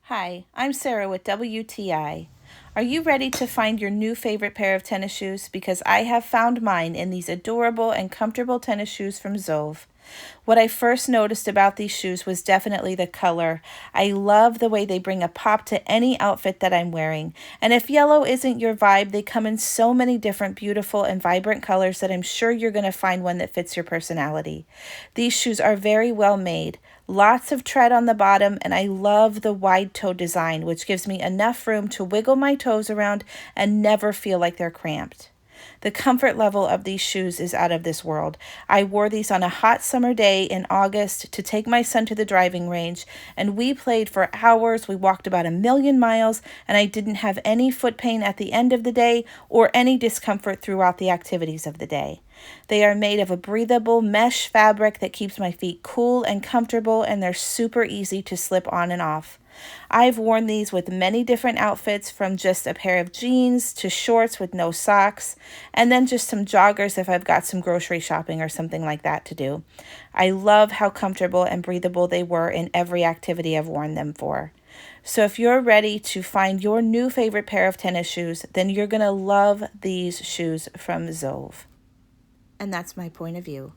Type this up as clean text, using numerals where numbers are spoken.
Hi, I'm Sarah with WTI. Are you ready to find your new favorite pair of tennis shoes? Because I have found mine in these adorable and comfortable tennis shoes from ZOVE. What I first noticed about these shoes was definitely the color. I love the way they bring a pop to any outfit that I'm wearing. And if yellow isn't your vibe, they come in so many different beautiful and vibrant colors that I'm sure you're going to find one that fits your personality. These shoes are very well made. Lots of tread on the bottom, and I love the wide toe design, which gives me enough room to wiggle my toes around and never feel like they're cramped. The comfort level of these shoes is out of this world. I wore these on a hot summer day in August to take my son to the driving range, and we played for hours. We walked about 1,000,000 miles, and I didn't have any foot pain at the end of the day or any discomfort throughout the activities of the day. They are made of a breathable mesh fabric that keeps my feet cool and comfortable, and they're super easy to slip on and off. I've worn these with many different outfits, from just a pair of jeans to shorts with no socks, and then just some joggers if I've got some grocery shopping or something like that to do. I love how comfortable and breathable they were in every activity I've worn them for. So if you're ready to find your new favorite pair of tennis shoes, then you're going to love these shoes from ZOVE. And that's my point of view.